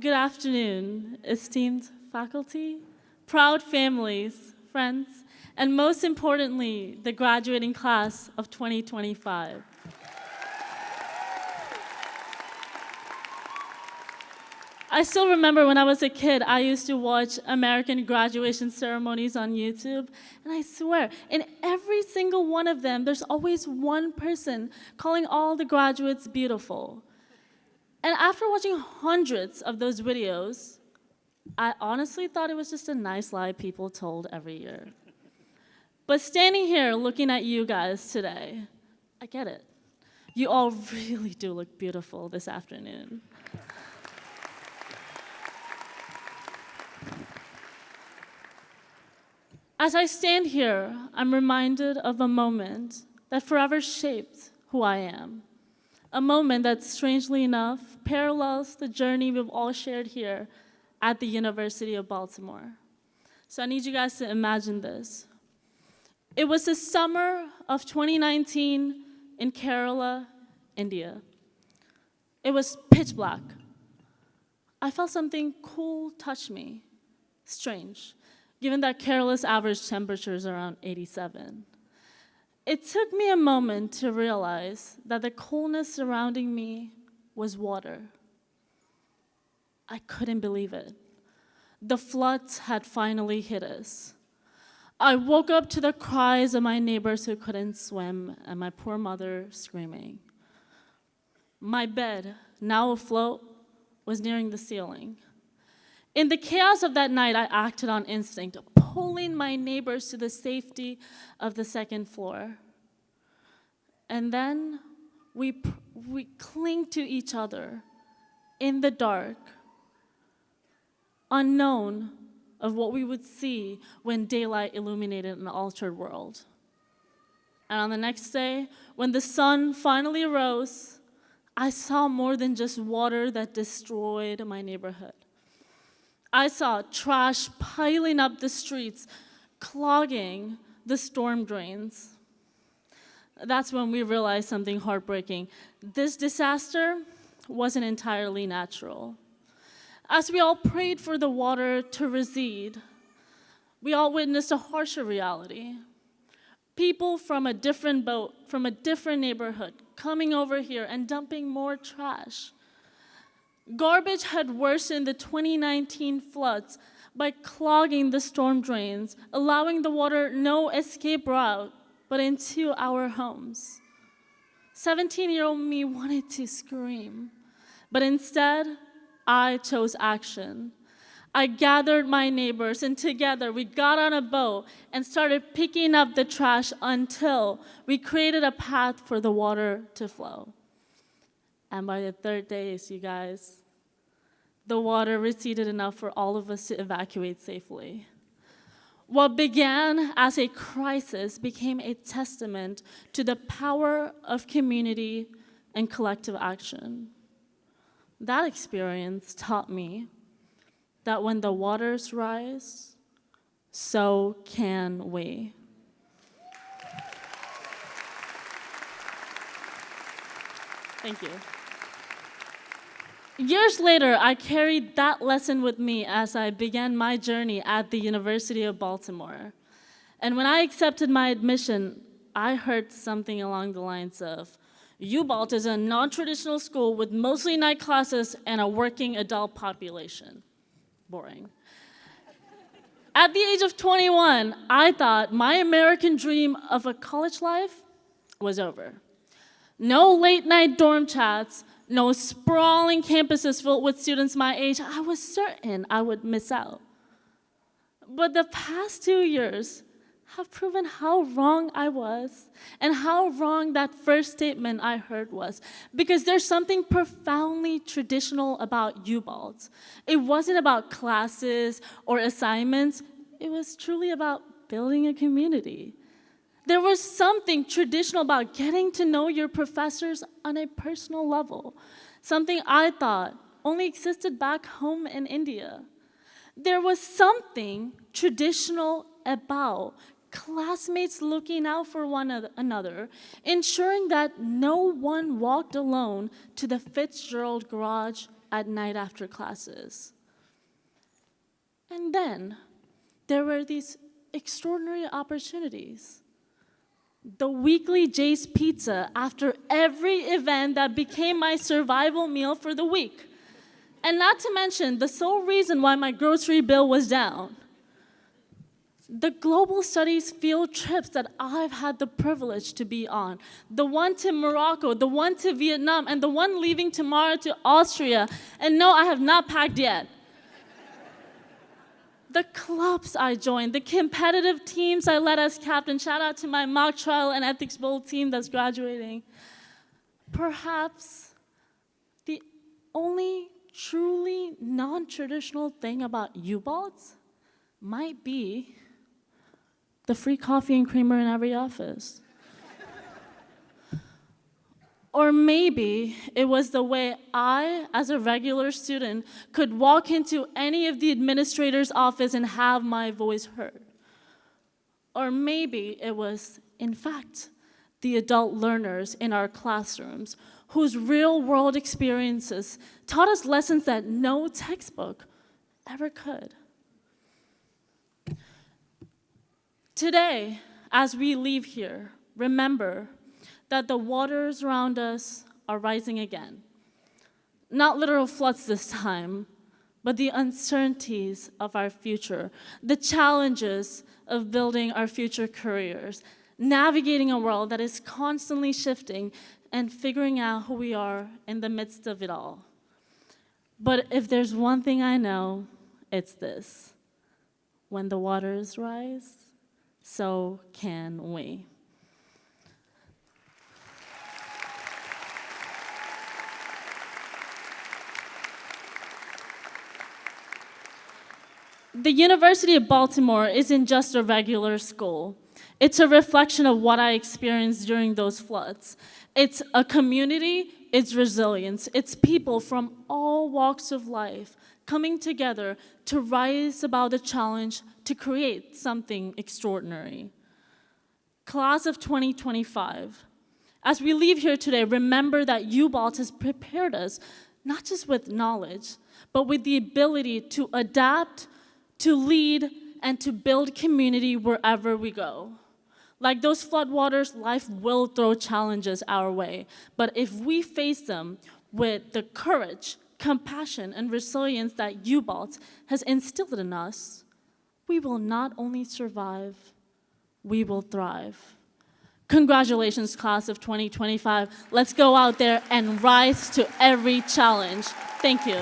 Good afternoon, esteemed faculty, proud families, friends, and most importantly, the graduating class of 2025. I still remember when I was a kid, I used to watch American graduation ceremonies on YouTube, and I swear, in every single one of them, there's always one person calling all the graduates beautiful. And after watching hundreds of those videos, I honestly thought it was just a nice lie people told every year. But standing here looking at you guys today, I get it. You all really do look beautiful this afternoon. As I stand here, I'm reminded of a moment that forever shaped who I am. A moment that, strangely enough, parallels the journey we've all shared here at the University of Baltimore. So I need you guys to imagine this. It was the summer of 2019 in Kerala, India. It was pitch black. I felt something cool touch me. Strange, given that Kerala's average temperature is around 87. It took me a moment to realize that the coolness surrounding me was water. I couldn't believe it. The floods had finally hit us. I woke up to the cries of my neighbors who couldn't swim and my poor mother screaming. My bed, now afloat, was nearing the ceiling. In the chaos of that night, I acted on instinct, pulling my neighbors to the safety of the second floor. And then we cling to each other in the dark, unknown of what we would see when daylight illuminated an altered world. And on the next day, when the sun finally rose, I saw more than just water that destroyed my neighborhood. I saw trash piling up the streets, clogging the storm drains. That's when we realized something heartbreaking. This disaster wasn't entirely natural. As we all prayed for the water to recede, we all witnessed a harsher reality. People from a different boat, from a different neighborhood, coming over here and dumping more trash. Garbage had worsened the 2019 floods by clogging the storm drains, allowing the water no escape route but into our homes. 17-year-old me wanted to scream, but instead, I chose action. I gathered my neighbors, and together we got on a boat and started picking up the trash until we created a path for the water to flow. And by the third day, you guys, the water receded enough for all of us to evacuate safely. What began as a crisis became a testament to the power of community and collective action. That experience taught me that when the waters rise, so can we. Thank you. Years later, I carried that lesson with me as I began my journey at the University of Baltimore. And when I accepted my admission, I heard something along the lines of, UBalt is a non-traditional school with mostly night classes and a working adult population. Boring. At the age of 21, I thought my American dream of a college life was over. No late-night dorm chats, no sprawling campuses filled with students my age. I was certain I would miss out. But the past 2 years have proven how wrong I was and how wrong that first statement I heard was. Because there's something profoundly traditional about UBalt. It wasn't about classes or assignments. It was truly about building a community. There was something traditional about getting to know your professors on a personal level, something I thought only existed back home in India. There was something traditional about classmates looking out for one another, ensuring that no one walked alone to the Fitzgerald garage at night after classes. And then there were these extraordinary opportunities. The weekly Jay's Pizza after every event that became my survival meal for the week. And not to mention the sole reason why my grocery bill was down. The global studies field trips that I've had the privilege to be on. The one to Morocco, the one to Vietnam, and the one leaving tomorrow to Austria. And no, I have not packed yet. The clubs I joined, the competitive teams I led as captain. Shout out to my mock trial and ethics bowl team that's graduating. Perhaps the only truly non-traditional thing about UBALTS might be the free coffee and creamer in every office. Or maybe it was the way I, as a regular student, could walk into any of the administrator's office and have my voice heard. Or maybe it was, in fact, the adult learners in our classrooms whose real-world experiences taught us lessons that no textbook ever could. Today, as we leave here, remember that the waters around us are rising again. Not literal floods this time, but the uncertainties of our future, the challenges of building our future careers, navigating a world that is constantly shifting and figuring out who we are in the midst of it all. But if there's one thing I know, it's this: when the waters rise, so can we. The University of Baltimore isn't just a regular school. It's a reflection of what I experienced during those floods. It's a community, it's resilience, it's people from all walks of life coming together to rise above the challenge to create something extraordinary. Class of 2025, as we leave here today, remember that UBALT has prepared us not just with knowledge, but with the ability to adapt, to lead, and to build community wherever we go. Like those floodwaters, life will throw challenges our way, but if we face them with the courage, compassion, and resilience that UBALT has instilled in us, we will not only survive, we will thrive. Congratulations, class of 2025. Let's go out there and rise to every challenge. Thank you.